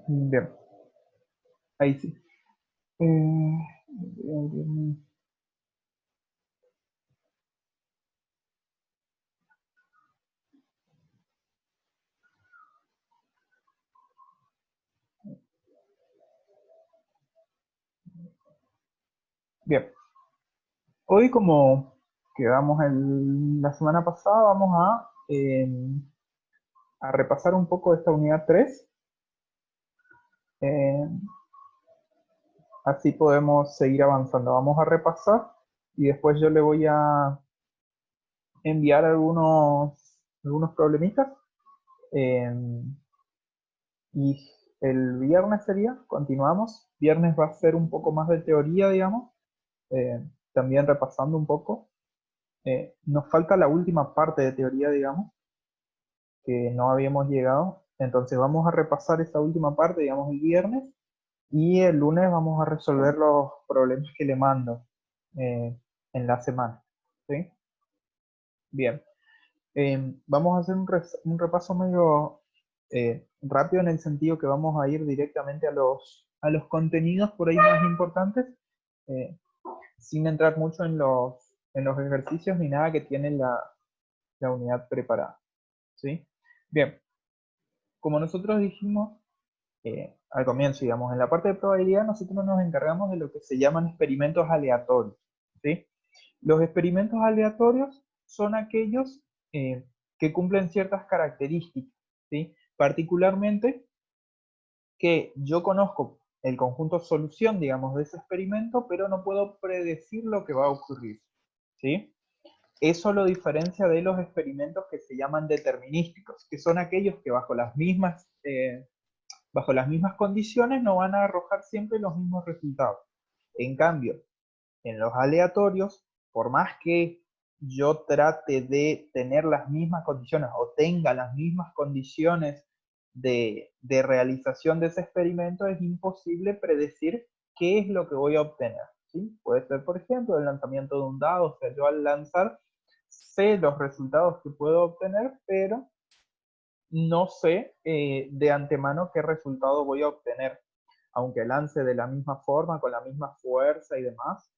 Bien, ahí sí. Eh, Bien, hoy como quedamos la semana pasada, vamos a repasar un poco esta unidad 3. eh, Así podemos seguir avanzando. Vamos a repasar y después yo le voy a enviar algunos problemitas. eh, y el viernes continuamos. Viernes va a ser un poco más de teoría, digamos, también repasando un poco. Nos falta la última parte de teoría, digamos, que no habíamos llegado. Entonces vamos a repasar esa última parte, digamos, el viernes, y el lunes vamos a resolver los problemas que le mando eh, en la semana. ¿Sí? Bien. Vamos a hacer un repaso medio rápido, en el sentido que vamos a ir directamente a los contenidos por ahí más importantes, eh, sin entrar mucho en los ejercicios ni nada que tiene la unidad preparada. ¿Sí? Bien, como nosotros dijimos al comienzo, digamos, en la parte de probabilidad nosotros nos encargamos de lo que se llaman experimentos aleatorios. ¿Sí? Los experimentos aleatorios son aquellos que cumplen ciertas características. ¿Sí? Particularmente que yo conozco el conjunto solución, digamos, de ese experimento, pero no puedo predecir lo que va a ocurrir. ¿Sí? Eso lo diferencia de los experimentos que se llaman determinísticos, que son aquellos que bajo las mismas condiciones no van a arrojar siempre los mismos resultados. En cambio, en los aleatorios, por más que yo trate de tener las mismas condiciones o tenga las mismas condiciones de realización de ese experimento, es imposible predecir qué es lo que voy a obtener. ¿Sí? Puede ser, por ejemplo, el lanzamiento de un dado. O sea, yo al lanzar sé los resultados que puedo obtener, pero no sé de antemano qué resultado voy a obtener. Aunque lance de la misma forma, con la misma fuerza y demás,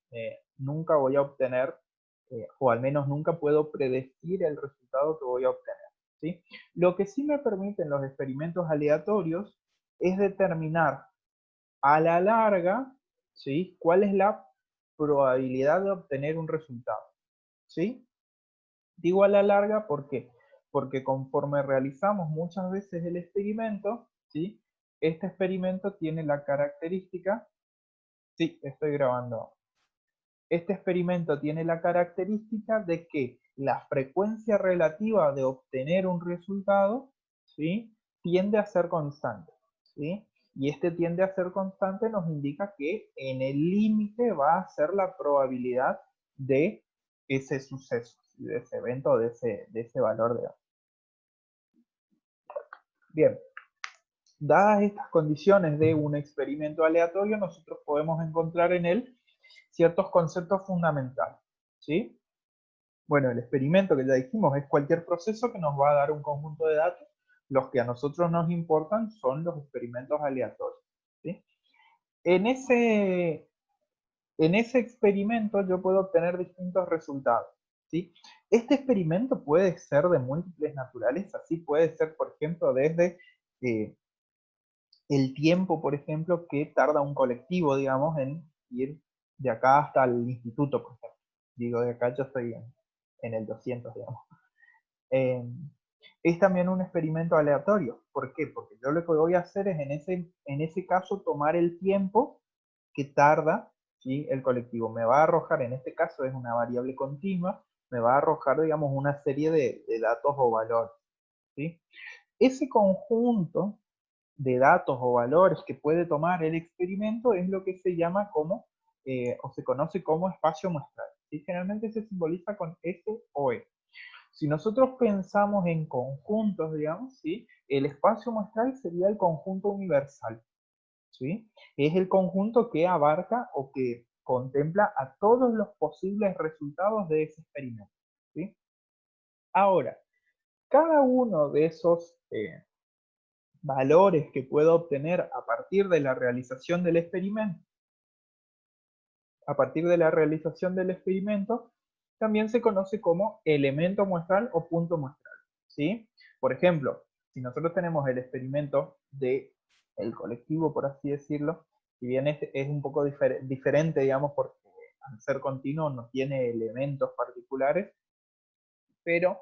nunca voy a obtener, o al menos nunca puedo predecir el resultado que voy a obtener. ¿Sí? Lo que sí me permiten los experimentos aleatorios es determinar a la larga, ¿sí?, cuál es la probabilidad de obtener un resultado. ¿Sí? Digo a la larga, ¿por qué? Porque conforme realizamos muchas veces el experimento, ¿sí? Este experimento tiene la característica, sí, estoy grabando. Este experimento tiene la característica de que la frecuencia relativa de obtener un resultado, ¿sí?, tiende a ser constante. ¿Sí? Y este tiende a ser constante nos indica que en el límite va a ser la probabilidad de ese suceso, de ese evento, de ese valor de. Bien, dadas estas condiciones de un experimento aleatorio, nosotros podemos encontrar en él ciertos conceptos fundamentales. ¿Sí? Bueno, el experimento que ya dijimos es cualquier proceso que nos va a dar un conjunto de datos. Los que a nosotros nos importan son los experimentos aleatorios. ¿Sí? En ese, en ese experimento yo puedo obtener distintos resultados. ¿Sí? Este experimento puede ser de múltiples naturalezas. ¿Sí? Puede ser, por ejemplo, desde eh, el tiempo, por ejemplo, que tarda un colectivo, digamos, en ir de acá hasta el instituto, por ejemplo. Digo, de acá yo estoy en el 200, digamos. Eh, es también un experimento aleatorio. ¿Por qué? Porque yo lo que voy a hacer es, en ese caso, tomar el tiempo que tarda, ¿sí?, el colectivo. Me va a arrojar, en este caso es una variable continua, me va a arrojar, digamos, una serie de datos o valores. ¿Sí? Ese conjunto de datos o valores que puede tomar el experimento es lo que se llama como, o se conoce como espacio muestral. ¿Sí? Generalmente se simboliza con S o E. Si nosotros pensamos en conjuntos, digamos, ¿sí?, el espacio muestral sería el conjunto universal. ¿Sí? Es el conjunto que abarca o que contempla a todos los posibles resultados de ese experimento. ¿Sí? Ahora, cada uno de esos valores que puedo obtener a partir de la realización del experimento, también se conoce como elemento muestral o punto muestral, ¿sí? Por ejemplo, si nosotros tenemos el experimento del colectivo, por así decirlo, si bien es un poco diferente, digamos, porque al ser continuo no tiene elementos particulares, pero,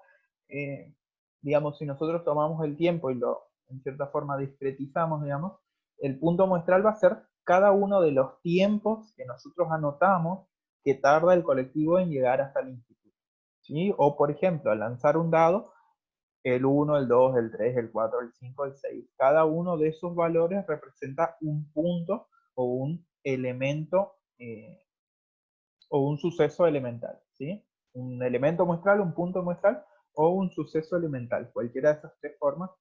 digamos, si nosotros tomamos el tiempo y lo, en cierta forma, discretizamos, digamos, el punto muestral va a ser cada uno de los tiempos que nosotros anotamos que tarda el colectivo en llegar hasta el instituto, ¿sí? O, por ejemplo, al lanzar un dado, el 1, el 2, el 3, el 4, el 5, el 6. Cada uno de esos valores representa un punto o un elemento o un suceso elemental, ¿sí? Un elemento muestral, un punto muestral o un suceso elemental. Cualquiera de esas tres formas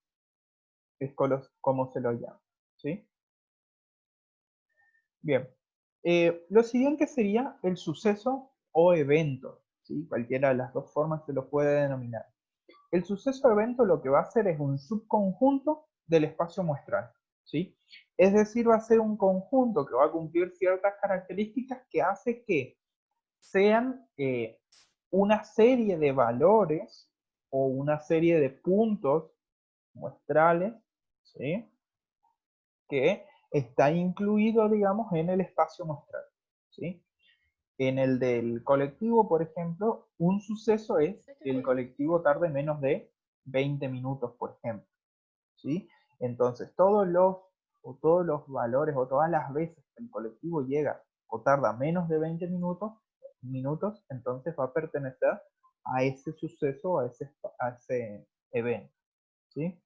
es como se lo llama, ¿sí? Bien. Lo siguiente sería el suceso o evento, ¿sí? Cualquiera de las dos formas se lo puede denominar. El suceso o evento lo que va a hacer es un subconjunto del espacio muestral, ¿sí? Es decir, va a ser un conjunto que va a cumplir ciertas características que hace que sean una serie de valores o una serie de puntos muestrales, ¿sí? Que está incluido, digamos, en el espacio muestral, ¿sí? En el del colectivo, por ejemplo, un suceso es que el colectivo tarde menos de 20 minutos, por ejemplo, ¿sí? Entonces, todos los valores o todas las veces que el colectivo llega o tarda menos de 20 minutos, entonces va a pertenecer a ese suceso, a ese evento, ¿sí?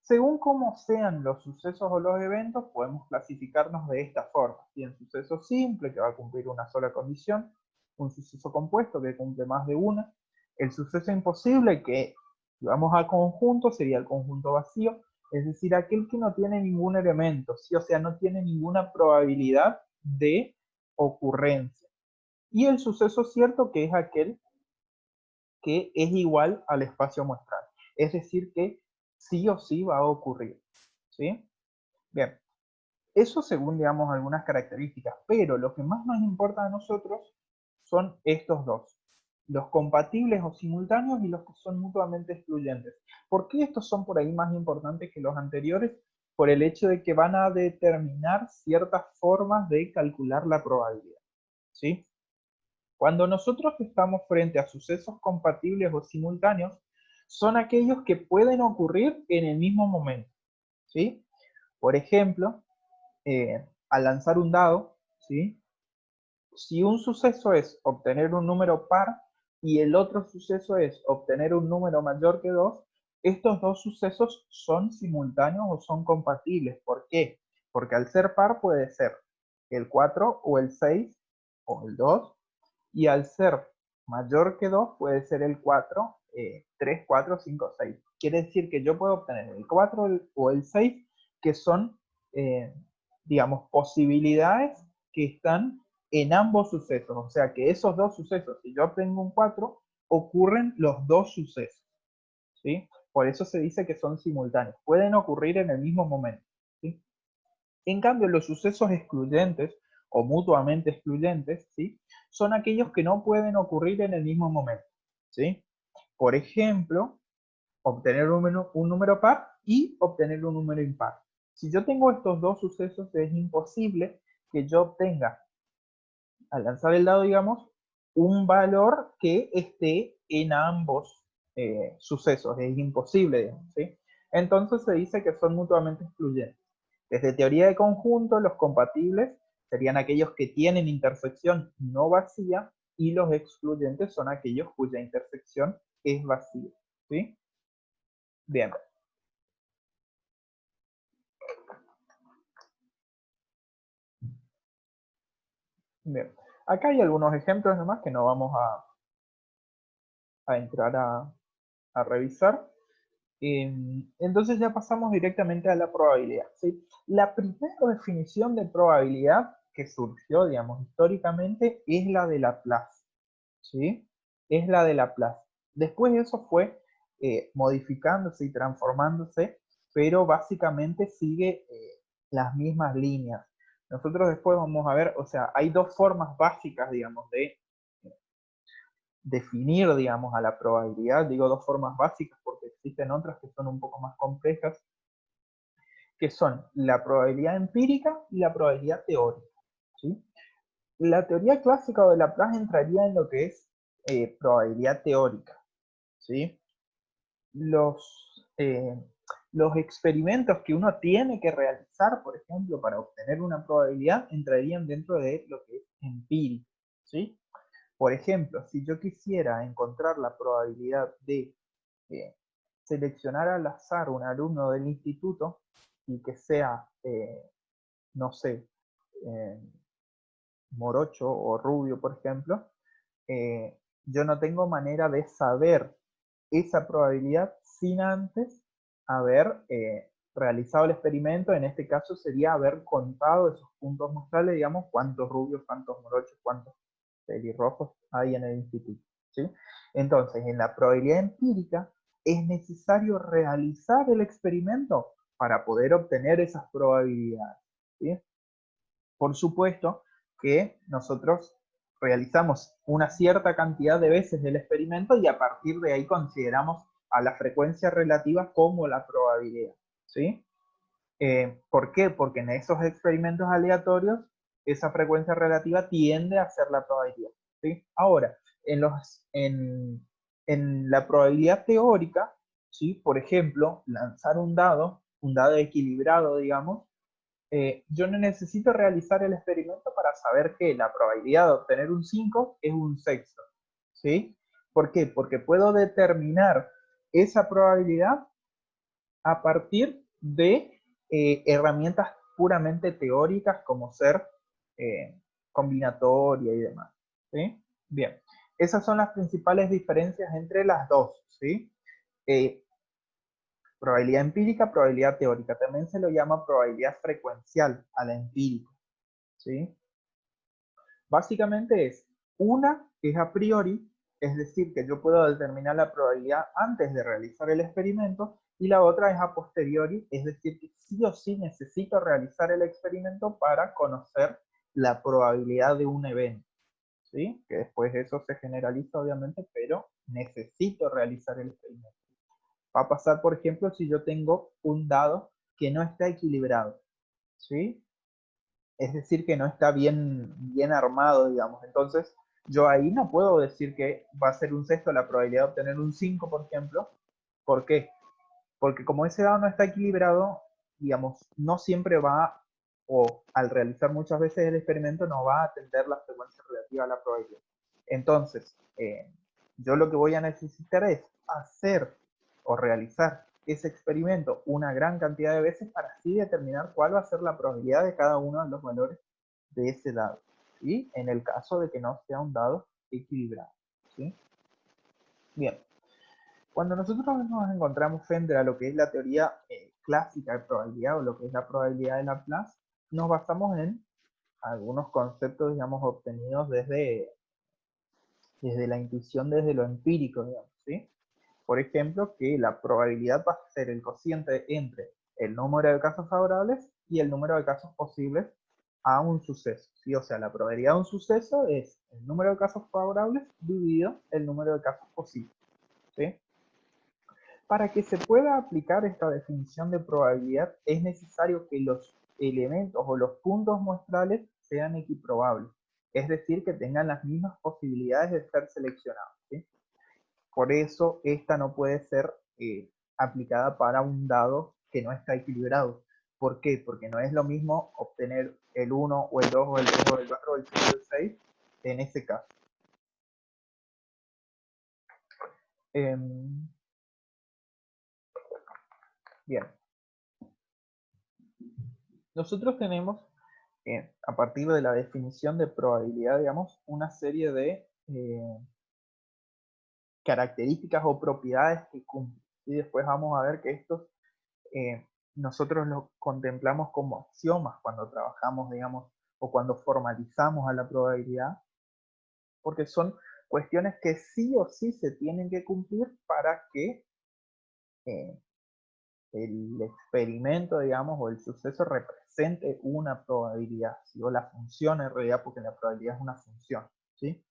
Según cómo sean los sucesos o los eventos, podemos clasificarnos de esta forma. Bien, suceso simple, que va a cumplir una sola condición, un suceso compuesto, que cumple más de una, el suceso imposible, que si vamos al conjunto, sería el conjunto vacío, es decir, aquel que no tiene ningún elemento, ¿sí? O sea, no tiene ninguna probabilidad de ocurrencia. Y el suceso cierto, que es aquel que es igual al espacio muestral, es decir, que sí o sí va a ocurrir, ¿sí? Bien, eso según, digamos, algunas características, pero lo que más nos importa a nosotros son estos dos, los compatibles o simultáneos y los que son mutuamente excluyentes. ¿Por qué estos son por ahí más importantes que los anteriores? Por el hecho de que van a determinar ciertas formas de calcular la probabilidad, ¿sí? Cuando nosotros estamos frente a sucesos compatibles o simultáneos, son aquellos que pueden ocurrir en el mismo momento, ¿sí? Por ejemplo, al lanzar un dado, ¿sí? Si un suceso es obtener un número par y el otro suceso es obtener un número mayor que 2, estos dos sucesos son simultáneos o son compatibles. ¿Por qué? Porque al ser par puede ser el 4 o el 6 o el 2, y al ser mayor que 2 puede ser el 4, 3, 4, 5, 6. Quiere decir que yo puedo obtener el 4 o el 6, que son, eh, digamos, posibilidades que están en ambos sucesos. O sea que esos dos sucesos, si yo obtengo un 4, ocurren los dos sucesos, ¿sí? Por eso se dice que son simultáneos. Pueden ocurrir en el mismo momento, ¿sí? En cambio, los sucesos excluyentes o mutuamente excluyentes, ¿sí? Son aquellos que no pueden ocurrir en el mismo momento, ¿sí? Por ejemplo, obtener un número par y obtener un número impar. Si yo tengo estos dos sucesos, es imposible que yo obtenga, al lanzar el dado, digamos, un valor que esté en ambos sucesos. Es imposible, digamos, ¿sí? Entonces se dice que son mutuamente excluyentes. Desde teoría de conjunto, los compatibles serían aquellos que tienen intersección no vacía y los excluyentes son aquellos cuya intersección es vacía, ¿sí? Bien. Bien. Acá hay algunos ejemplos nomás que no vamos a entrar a revisar. Entonces ya pasamos directamente a la probabilidad, ¿sí? La primera definición de probabilidad que surgió, digamos, históricamente es la de Laplace, ¿sí? Es la de Laplace. Después eso fue modificándose y transformándose pero básicamente sigue las mismas líneas. Nosotros después vamos a ver, o sea, hay dos formas básicas, digamos, de definir, digamos, a la probabilidad. Digo dos formas básicas porque existen otras que son un poco más complejas, que son la probabilidad empírica y la probabilidad teórica, ¿sí? La teoría clásica de Laplace entraría en lo que es probabilidad teórica, ¿sí? Los experimentos que uno tiene que realizar, por ejemplo, para obtener una probabilidad, entrarían dentro de lo que es empírico, ¿sí? Por ejemplo, si yo quisiera encontrar la probabilidad de seleccionar al azar un alumno del instituto y que sea, no sé, eh, morocho o rubio, por ejemplo, yo no tengo manera de saber esa probabilidad sin antes haber realizado el experimento. En este caso sería haber contado esos puntos muestrales, digamos, cuántos rubios, cuántos morochos, cuántos pelirrojos hay en el instituto, ¿sí? Entonces, en la probabilidad empírica es necesario realizar el experimento para poder obtener esas probabilidades, ¿sí? Por supuesto que nosotros realizamos una cierta cantidad de veces el experimento y a partir de ahí consideramos a la frecuencia relativa como la probabilidad, ¿sí? ¿Por qué? Porque en esos experimentos aleatorios esa frecuencia relativa tiende a ser la probabilidad, ¿sí? Ahora, en la probabilidad teórica, ¿sí? Por ejemplo, lanzar un dado equilibrado, digamos, yo no necesito realizar el experimento para saber que la probabilidad de obtener un 5 es un sexto, ¿sí? ¿Por qué? Porque puedo determinar esa probabilidad a partir de herramientas puramente teóricas como ser combinatoria y demás, ¿sí? Bien, esas son las principales diferencias entre las dos, ¿sí? Eh, Probabilidad empírica, probabilidad teórica. También se lo llama probabilidad frecuencial a la empírica, ¿sí? Básicamente una es a priori, es decir, que yo puedo determinar la probabilidad antes de realizar el experimento, y la otra es a posteriori, es decir, que sí o sí necesito realizar el experimento para conocer la probabilidad de un evento, ¿sí? Que después eso se generaliza obviamente, pero necesito realizar el experimento. Va a pasar, por ejemplo, si yo tengo un dado que no está equilibrado, ¿sí? Es decir, que no está bien armado, digamos. Entonces, yo ahí no puedo decir que va a ser un sexto la probabilidad de obtener un 5, por ejemplo. ¿Por qué? Porque como ese dado no está equilibrado, digamos, no siempre va, o al realizar muchas veces el experimento, no va a atender la frecuencia relativa a la probabilidad. Entonces, yo lo que voy a necesitar es hacer o realizar ese experimento una gran cantidad de veces para así determinar cuál va a ser la probabilidad de cada uno de los valores de ese dado. Y en el caso de que no sea un dado equilibrado, ¿sí? Bien, cuando nosotros nos encontramos frente a lo que es la teoría clásica de probabilidad o lo que es la probabilidad de Laplace, nos basamos en algunos conceptos, digamos, obtenidos desde la intuición, desde lo empírico, digamos, ¿sí? Por ejemplo, que la probabilidad va a ser el cociente entre el número de casos favorables y el número de casos posibles a un suceso, ¿sí? O sea, la probabilidad de un suceso es el número de casos favorables dividido el número de casos posibles, ¿sí? Para que se pueda aplicar esta definición de probabilidad es necesario que los elementos o los puntos muestrales sean equiprobables, es decir, que tengan las mismas posibilidades de ser seleccionados, ¿sí? Por eso esta no puede ser aplicada para un dado que no está equilibrado. ¿Por qué? Porque no es lo mismo obtener el 1 o el 2 o el 3 o el 4 o el 5 o el 6 en ese caso. Bien, nosotros tenemos a partir de la definición de probabilidad, digamos, una serie de características o propiedades que cumplen. Y después vamos a ver que estos nosotros los contemplamos como axiomas cuando trabajamos, digamos, o cuando formalizamos a la probabilidad, porque son cuestiones que sí o sí se tienen que cumplir para que el experimento, digamos, o el suceso represente una probabilidad, ¿sí? O la función en realidad, porque la probabilidad es una función, ¿sí?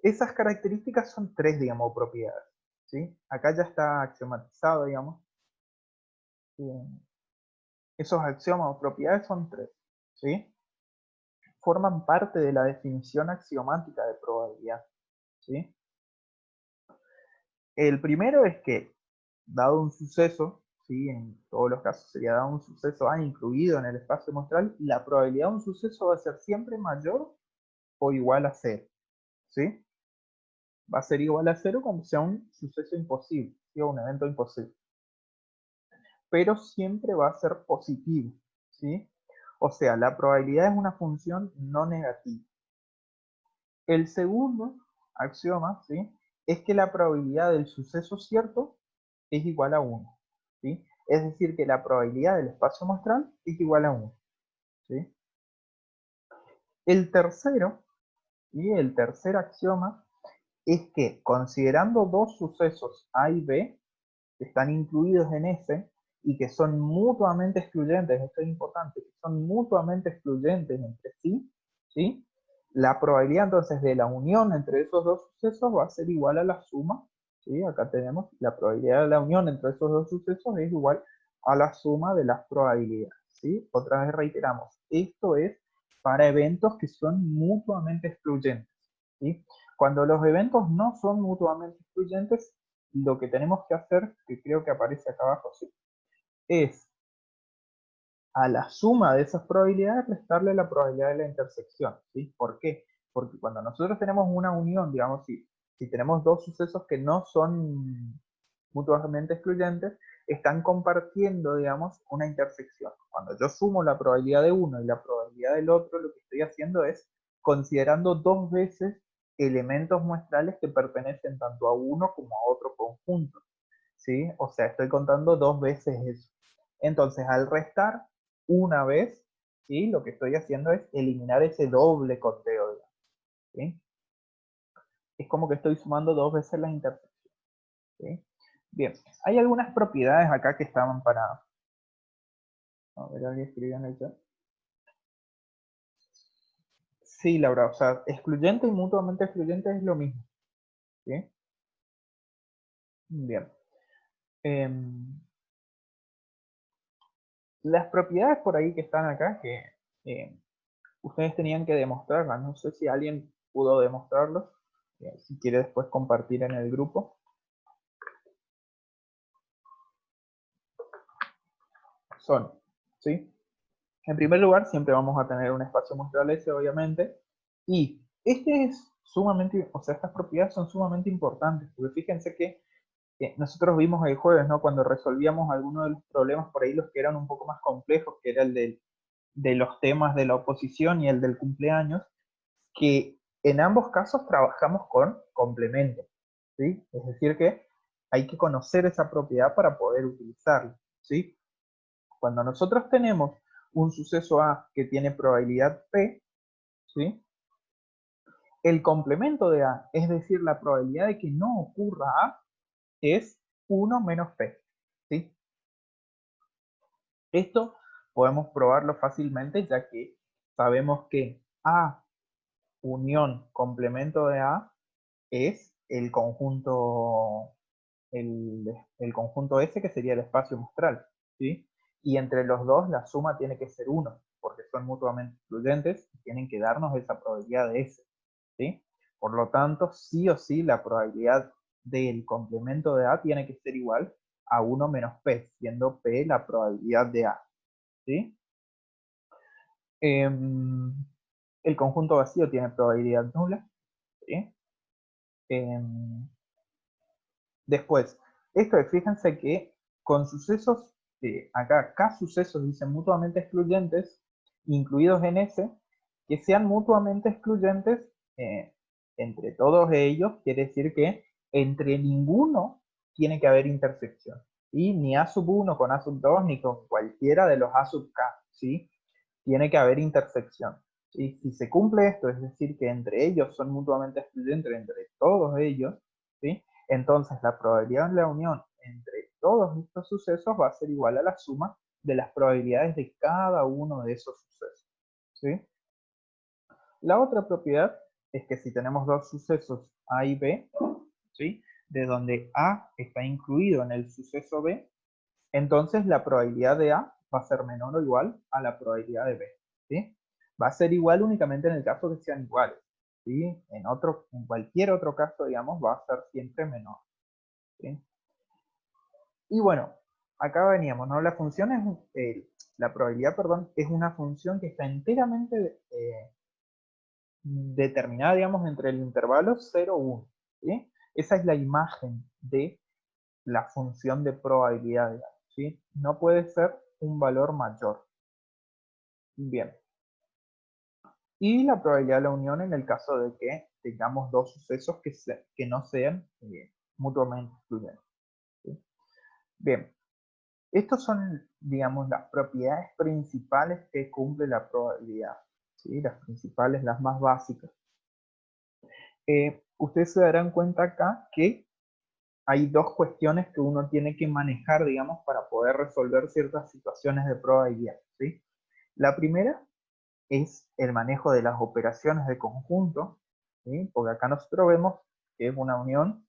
Esas características son tres, digamos, propiedades, ¿sí? Acá ya está axiomatizado, digamos. Esos axiomas o propiedades son tres, ¿sí? Forman parte de la definición axiomática de probabilidad, ¿sí? El primero es que, dado un suceso, ¿sí? En todos los casos sería dado un suceso A incluido en el espacio muestral, la probabilidad de un suceso va a ser siempre mayor o igual a cero, ¿sí? Va a ser igual a cero cuando sea un suceso imposible, ¿sí? O un evento imposible. Pero siempre va a ser positivo, ¿sí? O sea, la probabilidad es una función no negativa. El segundo axioma, ¿sí? Es que la probabilidad del suceso cierto es igual a 1, ¿sí? Es decir, que la probabilidad del espacio muestral es igual a 1, ¿sí? El tercero, ¿sí? El tercer axioma es que considerando dos sucesos A y B, que están incluidos en S y que son mutuamente excluyentes, esto es importante, que son mutuamente excluyentes entre sí, ¿sí? La probabilidad entonces de la unión entre esos dos sucesos va a ser igual a la suma, ¿sí? Acá tenemos la probabilidad de la unión entre esos dos sucesos es igual a la suma de las probabilidades, ¿sí? Otra vez reiteramos, esto es para eventos que son mutuamente excluyentes, ¿sí? Cuando los eventos no son mutuamente excluyentes, lo que tenemos que hacer, que creo que aparece acá abajo, sí, es a la suma de esas probabilidades restarle la probabilidad de la intersección, ¿sí? ¿Por qué? Porque cuando nosotros tenemos una unión, digamos, si tenemos dos sucesos que no son mutuamente excluyentes, están compartiendo, digamos, una intersección. Cuando yo sumo la probabilidad de uno y la probabilidad del otro, lo que estoy haciendo es considerando dos veces elementos muestrales que pertenecen tanto a uno como a otro conjunto, ¿sí? O sea, estoy contando dos veces eso. Entonces, al restar una vez, ¿sí? Lo que estoy haciendo es eliminar ese doble conteo, ¿sí? Es como que estoy sumando dos veces las intersecciones, ¿sí? Bien, hay algunas propiedades acá que estaban para... A ver, alguien escribió en el chat. Sí, Laura, o sea, excluyente y mutuamente excluyente es lo mismo, ¿sí? Bien. Las propiedades por ahí que están acá, que ustedes tenían que demostrarlas, no sé si alguien pudo demostrarlo, si quiere después compartir en el grupo, son, ¿sí? En primer lugar, siempre vamos a tener un espacio muestral S, obviamente, y este es sumamente, o sea, estas propiedades son sumamente importantes, porque fíjense que nosotros vimos el jueves, ¿no? Cuando resolvíamos algunos de los problemas por ahí, los que eran un poco más complejos, que era el de los temas de la oposición y el del cumpleaños, que en ambos casos trabajamos con complementos, ¿sí? Es decir, que hay que conocer esa propiedad para poder utilizarla, ¿sí? Cuando nosotros tenemos un suceso A que tiene probabilidad P, ¿sí? El complemento de A, es decir, la probabilidad de que no ocurra A, es 1 menos P, ¿sí? Esto podemos probarlo fácilmente, ya que sabemos que A unión complemento de A es el conjunto S, que sería el espacio muestral, ¿sí? Y entre los dos la suma tiene que ser 1, porque son mutuamente excluyentes y tienen que darnos esa probabilidad de S, ¿sí? Por lo tanto, sí o sí, la probabilidad del complemento de A tiene que ser igual a 1 menos P, siendo P la probabilidad de A, ¿sí? El conjunto vacío tiene probabilidad nula, ¿sí? Em, Después, esto es, fíjense que con sucesos, acá K sucesos dicen mutuamente excluyentes, incluidos en S, que sean mutuamente excluyentes eh, entre todos ellos, quiere decir que entre ninguno tiene que haber intersección. ¿Sí? Ni A sub 1 con A sub 2, ni con cualquiera de los A sub K, ¿sí? Tiene que haber intersección. ¿Sí? Si se cumple esto, es decir, que entre ellos son mutuamente excluyentes, entre todos ellos, ¿sí? Entonces, la probabilidad de la unión entre todos estos sucesos va a ser igual a la suma de las probabilidades de cada uno de esos sucesos, ¿sí? La otra propiedad es que si tenemos dos sucesos A y B, ¿sí? De donde A está incluido en el suceso B, entonces la probabilidad de A va a ser menor o igual a la probabilidad de B, ¿sí? Va a ser igual únicamente en el caso que sean iguales, ¿sí? En cualquier otro caso, digamos, va a ser siempre menor, ¿sí? Y bueno, acá veníamos, ¿no? La probabilidad, perdón, es una función que está enteramente determinada, digamos, entre el intervalo 0 y 1, ¿sí? Esa es la imagen de la función de probabilidad, ¿sí? No puede ser un valor mayor. Bien. Y la probabilidad de la unión en el caso de que tengamos dos sucesos que no sean mutuamente excluyentes, ¿sí? Bien. Estos son, digamos, las propiedades principales que cumple la probabilidad, ¿sí? Las principales, las más básicas. Ustedes se darán cuenta acá que hay dos cuestiones que uno tiene que manejar, digamos, para poder resolver ciertas situaciones de probabilidad, ¿sí? La primera es el manejo de las operaciones de conjunto, ¿sí? Porque acá nosotros vemos que es una unión,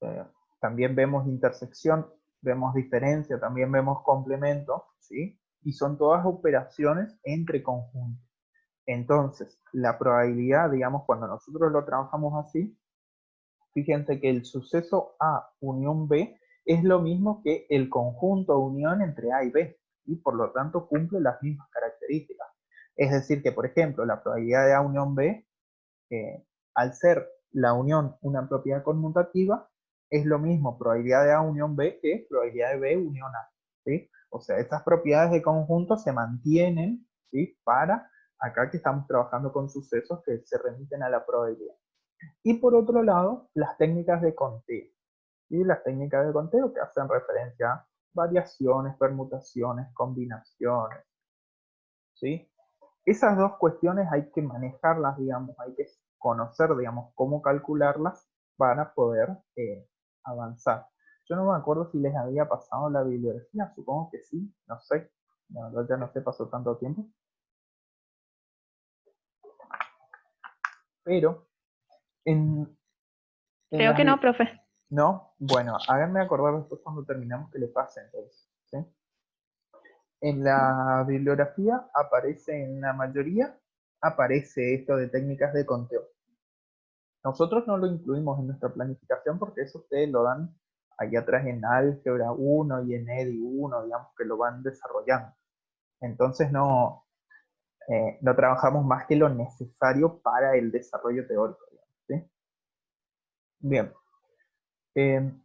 eh, también vemos intersección, vemos diferencia, también vemos complemento, ¿sí? Y son todas operaciones entre conjuntos. Entonces, la probabilidad, digamos, cuando nosotros lo trabajamos así, fíjense que el suceso A unión B es lo mismo que el conjunto unión entre A y B, y por lo tanto cumple las mismas características. Es decir, que por ejemplo, la probabilidad de A unión B, al ser la unión una propiedad conmutativa, es lo mismo probabilidad de A unión B que probabilidad de B unión A, ¿sí? O sea, estas propiedades de conjunto se mantienen, ¿sí? Para acá que estamos trabajando con sucesos que se remiten a la probabilidad. Y por otro lado, las técnicas de conteo. Y las técnicas de conteo que hacen referencia a variaciones, permutaciones, combinaciones, ¿sí? Esas dos cuestiones hay que manejarlas, digamos, hay que conocer, digamos, cómo calcularlas para poder avanzar. Yo no me acuerdo si les había pasado la bibliografía, supongo que sí, no sé, la verdad ya no sé, pasó tanto tiempo, pero en, en Creo las... que no, profe. No, bueno, háganme acordar después cuando terminamos que le pase entonces, ¿sí? En la bibliografía aparece, en la mayoría, aparece esto de técnicas de conteo. Nosotros no lo incluimos en nuestra planificación porque eso ustedes lo dan ahí atrás en Álgebra 1 y en EDI 1, digamos que lo van desarrollando. Entonces no trabajamos más que lo necesario para el desarrollo teórico, digamos, ¿sí? Bien.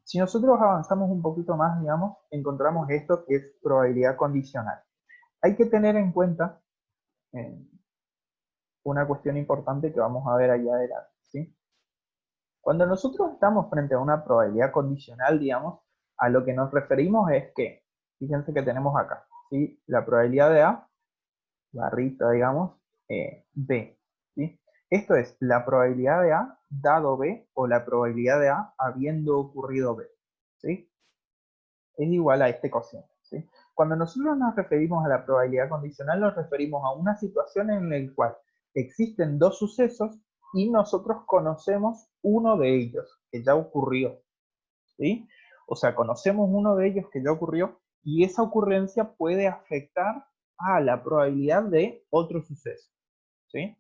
Si nosotros avanzamos un poquito más, digamos, encontramos esto que es probabilidad condicional. Hay que tener en cuenta eh, una cuestión importante que vamos a ver allá adelante, ¿sí? Cuando nosotros estamos frente a una probabilidad condicional, digamos, a lo que nos referimos es que, fíjense que tenemos acá, ¿sí? La probabilidad de A, barrita, digamos, B, ¿sí? Esto es la probabilidad de A dado B o la probabilidad de A habiendo ocurrido B, ¿sí? Es igual a este cociente, ¿sí? Cuando nosotros nos referimos a la probabilidad condicional, nos referimos a una situación en la cual existen dos sucesos y nosotros conocemos uno de ellos, que ya ocurrió, ¿sí? O sea, conocemos uno de ellos que ya ocurrió y esa ocurrencia puede afectar a la probabilidad de otro suceso, ¿sí?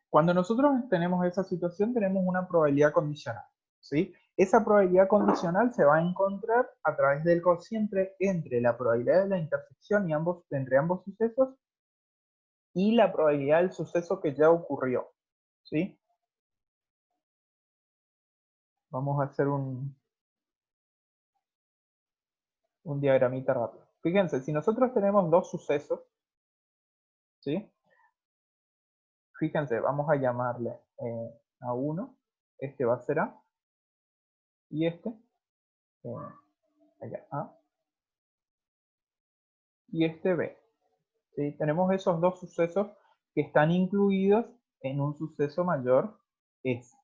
Cuando nosotros tenemos esa situación, tenemos una probabilidad condicional, ¿sí? Esa probabilidad condicional se va a encontrar a través del cociente entre la probabilidad de la intersección entre ambos sucesos y la probabilidad del suceso que ya ocurrió, ¿sí? Vamos a hacer un diagramita rápido. Fíjense, si nosotros tenemos dos sucesos, ¿sí? Fíjense, vamos a llamarle a uno, este va a ser A, y este, eh, allá, A, y este B. ¿Sí? Tenemos esos dos sucesos que están incluidos en un suceso mayor S,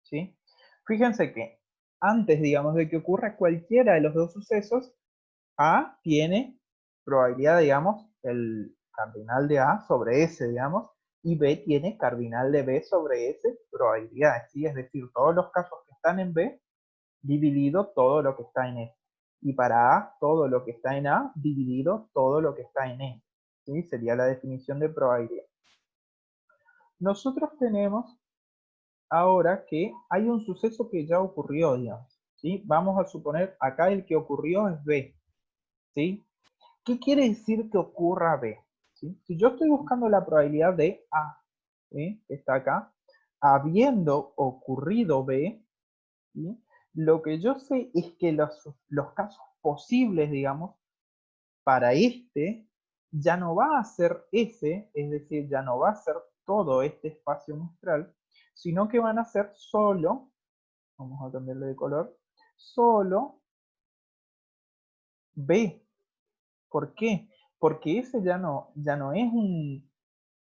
¿sí? Fíjense que antes, digamos, de que ocurra cualquiera de los dos sucesos, A tiene probabilidad, digamos, el cardinal de A sobre S, digamos, y B tiene cardinal de B sobre S probabilidad, ¿sí? Es decir, todos los casos que están en B dividido todo lo que está en S. Y para A, todo lo que está en A dividido todo lo que está en E. ¿Sí? Sería la definición de probabilidad. Nosotros tenemos ahora que hay un suceso que ya ocurrió, digamos. ¿Sí? Vamos a suponer acá el que ocurrió es B. ¿Sí? ¿Qué quiere decir que ocurra B? ¿Sí? Si yo estoy buscando la probabilidad de A, ¿sí? Que está acá, habiendo ocurrido B, ¿sí? Lo que yo sé es que los casos posibles, digamos, para este, ya no va a ser ese, es decir, ya no va a ser todo este espacio muestral, sino que van a ser solo, vamos a cambiarle de color, solo B. ¿Por qué? Porque ese ya no es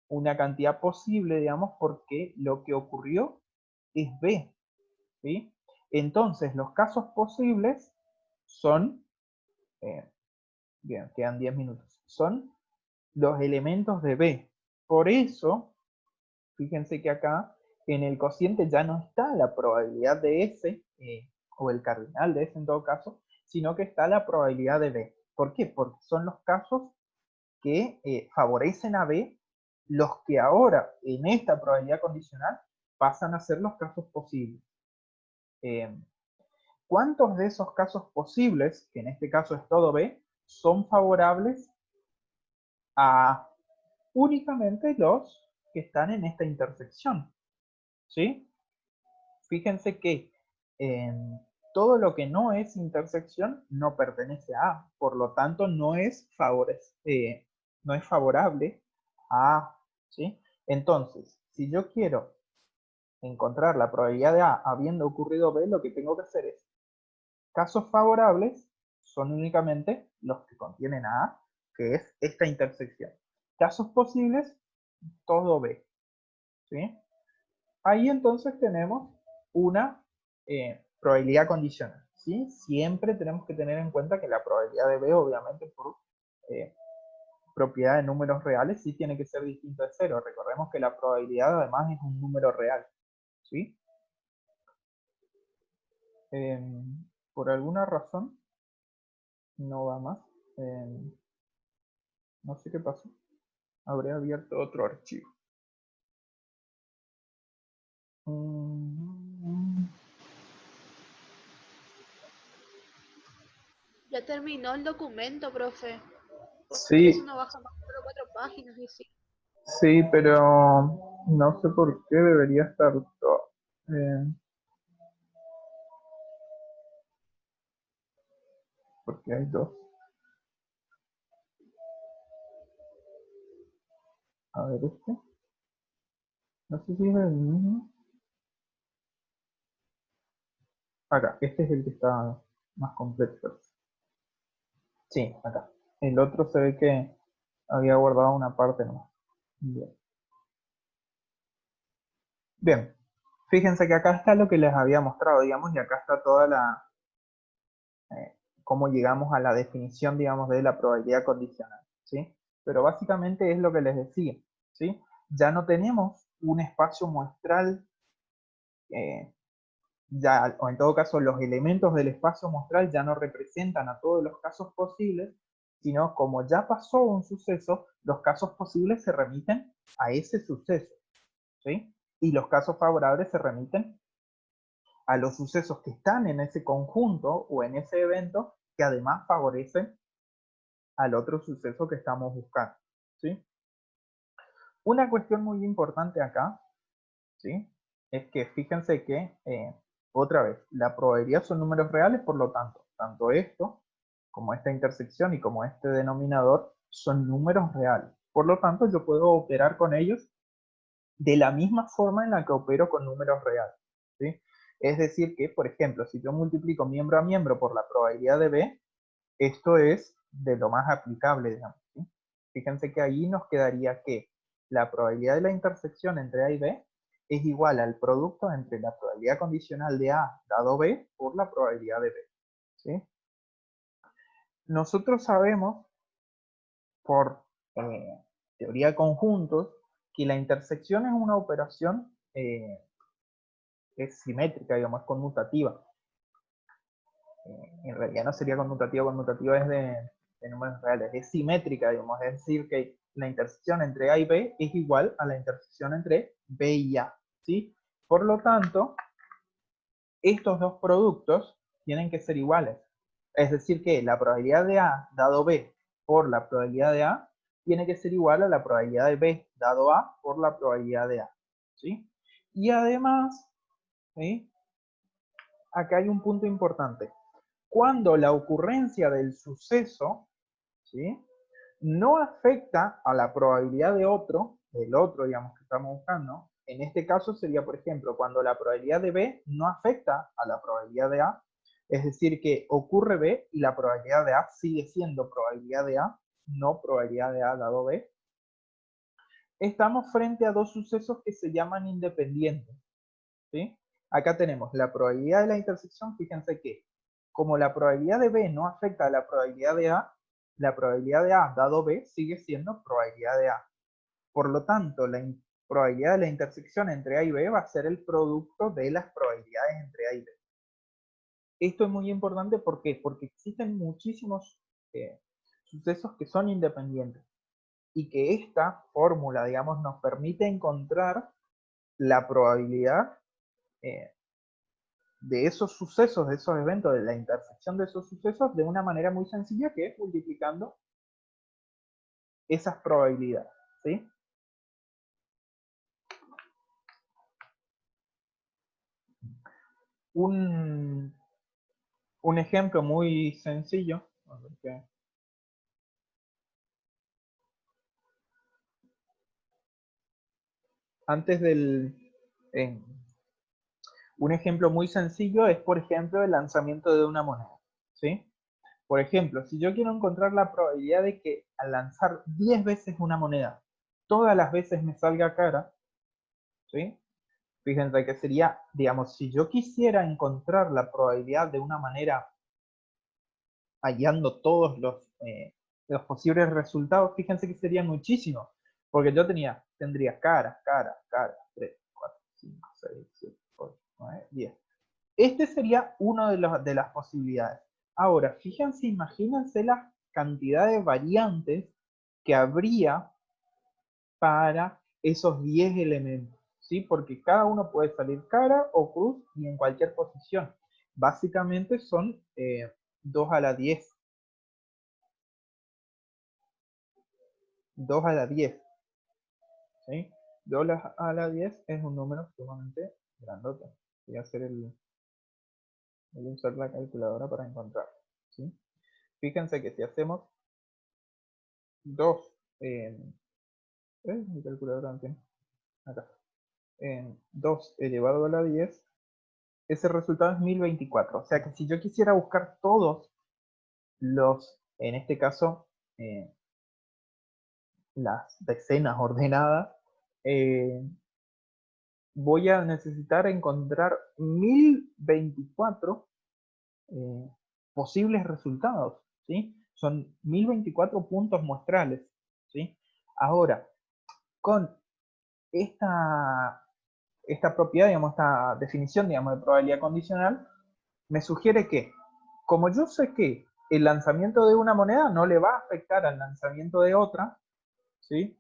una cantidad posible, digamos, porque lo que ocurrió es B. ¿Sí? Entonces, los casos posibles son, eh, bien, quedan 10 minutos, son los elementos de B. Por eso, fíjense que acá en el cociente ya no está la probabilidad de S, o el cardinal de S en todo caso, sino que está la probabilidad de B. ¿Por qué? Porque son los casos que favorecen a B, los que ahora en esta probabilidad condicional pasan a ser los casos posibles. Eh, ¿Cuántos de esos casos posibles, que en este caso es todo B, son favorables a únicamente los que están en esta intersección? ¿Sí? Fíjense que todo lo que no es intersección no pertenece a A, por lo tanto no es favorable a A. ¿Sí? Entonces, si yo quiero encontrar la probabilidad de A habiendo ocurrido B, lo que tengo que hacer es casos favorables son únicamente los que contienen a A, que es esta intersección. Casos posibles, todo B. ¿Sí? Ahí entonces tenemos una probabilidad condicional. ¿Sí? Siempre tenemos que tener en cuenta que la probabilidad de B, obviamente por eh, propiedad de números reales, sí tiene que ser distinto de cero. Recordemos que la probabilidad además es un número real. ¿Sí? Por alguna razón no va más. No sé qué pasó. Habré abierto otro archivo. Mm, Ya terminó el documento, profe. Por eso Sí, no baja más de 4 páginas y sí. sí, pero no sé por qué debería estar todo. eh, porque hay dos. A ver este. No sé si es el mismo. Acá, este es el que está más completo. Sí, acá. El otro se ve que había guardado una parte nomás. Bien. Bien. Fíjense que acá está lo que les había mostrado, digamos, y acá está toda la, cómo llegamos a la definición, digamos, de la probabilidad condicional, ¿sí? Pero básicamente es lo que les decía, ¿sí? Ya no tenemos un espacio muestral, eh, ya, o en todo caso los elementos del espacio muestral ya no representan a todos los casos posibles, sino como ya pasó un suceso, los casos posibles se remiten a ese suceso, ¿sí? Y los casos favorables se remiten a los sucesos que están en ese conjunto o en ese evento que además favorecen al otro suceso que estamos buscando. ¿Sí? Una cuestión muy importante acá, ¿sí? Es que fíjense que, otra vez, la probabilidad son números reales, por lo tanto, tanto esto como esta intersección y como este denominador son números reales. Por lo tanto, yo puedo operar con ellos de la misma forma en la que opero con números reales. ¿Sí? Es decir que, por ejemplo, si yo multiplico miembro a miembro por la probabilidad de B, esto es de lo más aplicable, digamos. ¿Sí? Fíjense que ahí nos quedaría que la probabilidad de la intersección entre A y B es igual al producto entre la probabilidad condicional de A dado B por la probabilidad de B. ¿Sí? Nosotros sabemos por teoría de conjuntos que la intersección es una operación es simétrica, digamos, es conmutativa. En realidad no sería conmutativa es de números reales, es simétrica, digamos, es decir, que la intersección entre A y B es igual a la intersección entre B y A, ¿sí? Por lo tanto, estos dos productos tienen que ser iguales. Es decir, que la probabilidad de A dado B por la probabilidad de A tiene que ser igual a la probabilidad de B dado A por la probabilidad de A, ¿sí? Y además, ¿sí? Acá hay un punto importante. Cuando la ocurrencia del suceso, ¿sí?, no afecta a la probabilidad de otro, del otro, digamos, que estamos buscando, en este caso sería, por ejemplo, cuando la probabilidad de B no afecta a la probabilidad de A, es decir, que ocurre B y la probabilidad de A sigue siendo probabilidad de A, no probabilidad de A dado B, estamos frente a dos sucesos que se llaman independientes, ¿sí? Acá tenemos la probabilidad de la intersección, fíjense que como la probabilidad de B no afecta a la probabilidad de A, la probabilidad de A dado B sigue siendo probabilidad de A. Por lo tanto, la probabilidad de la intersección entre A y B va a ser el producto de las probabilidades entre A y B. Esto es muy importante, ¿por qué? Porque existen muchísimos sucesos que son independientes y que esta fórmula, digamos, nos permite encontrar la probabilidad de esos sucesos, de esos eventos, de la intersección de esos sucesos de una manera muy sencilla, que es multiplicando esas probabilidades, ¿sí? Un ejemplo muy sencillo, antes del... un ejemplo muy sencillo es, por ejemplo, el lanzamiento de una moneda, ¿sí? Por ejemplo, si yo quiero encontrar la probabilidad de que al lanzar 10 veces una moneda, todas las veces me salga cara, ¿sí? Fíjense que sería, digamos, si yo quisiera encontrar la probabilidad de una manera hallando todos los posibles resultados, fíjense que serían muchísimos, porque yo tendría cara, 3, 4, 5, 6, 7, 8, 9, 10. Este sería uno de las posibilidades. Ahora, fíjense, imagínense la cantidad de variantes que habría para esos 10 elementos, ¿sí? Porque cada uno puede salir cara o cruz y en cualquier posición. Básicamente son 2 a la 10. 2 a la 10, ¿sí? 2 a la 10 es un número sumamente grandote. Voy a voy a usar la calculadora para encontrar, ¿sí? Fíjense que si hacemos 2, mi calculadora no tiene, acá, 2 elevado a la 10, ese resultado es 1024. O sea que si yo quisiera buscar todos en este caso, las decenas ordenadas, voy a necesitar encontrar 1024 posibles resultados, ¿sí? Son 1024 puntos muestrales, ¿sí? Ahora, con esta propiedad, digamos, esta definición, digamos, de probabilidad condicional, me sugiere que, como yo sé que el lanzamiento de una moneda no le va a afectar al lanzamiento de otra, ¿sí?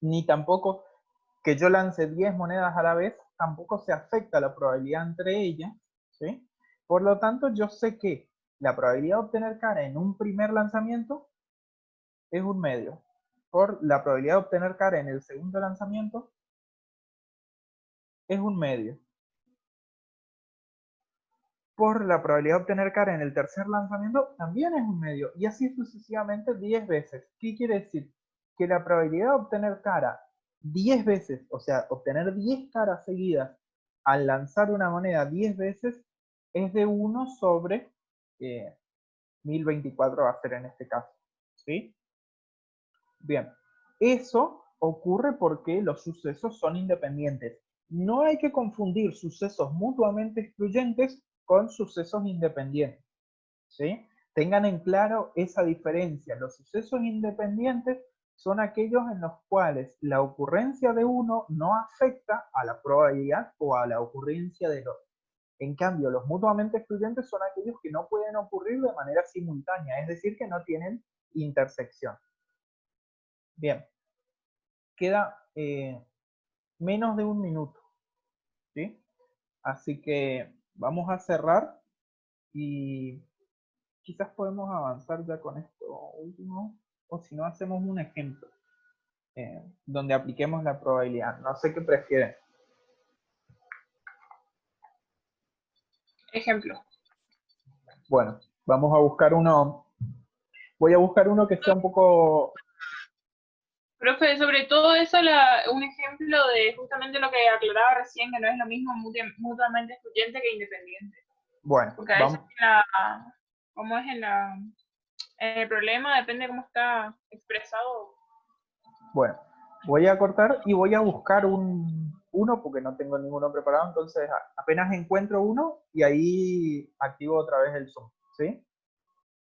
Ni tampoco que yo lance 10 monedas a la vez, tampoco se afecta la probabilidad entre ellas, ¿sí? Por lo tanto, yo sé que la probabilidad de obtener cara en un primer lanzamiento es un medio. Por la probabilidad de obtener cara en el segundo lanzamiento es un medio. Por la probabilidad de obtener cara en el tercer lanzamiento también es un medio. Y así sucesivamente 10 veces. ¿Qué quiere decir? Que la probabilidad de obtener cara 10 veces, o sea, obtener 10 caras seguidas al lanzar una moneda 10 veces, es de 1 sobre 1024 va a ser en este caso. ¿Sí? Bien, eso ocurre porque los sucesos son independientes. No hay que confundir sucesos mutuamente excluyentes con sucesos independientes, ¿sí? Tengan en claro esa diferencia. Los sucesos independientes son aquellos en los cuales la ocurrencia de uno no afecta a la probabilidad o a la ocurrencia del otro. En cambio, los mutuamente excluyentes son aquellos que no pueden ocurrir de manera simultánea, es decir, que no tienen intersección. Bien, queda menos de un minuto, ¿sí? Así que vamos a cerrar y quizás podemos avanzar ya con esto último, o si no hacemos un ejemplo donde apliquemos la probabilidad. No sé qué prefieren. Ejemplo. Bueno, vamos a buscar uno. Voy a buscar uno que sea un poco... Profe, sobre todo eso, un ejemplo de justamente lo que aclaraba recién, que no es lo mismo mutuamente excluyente que independiente. Bueno, Porque a veces vamos. como es en el problema, depende de cómo está expresado. Bueno, voy a cortar y voy a buscar uno porque no tengo ninguno preparado, entonces apenas encuentro uno y ahí activo otra vez el Zoom, ¿sí?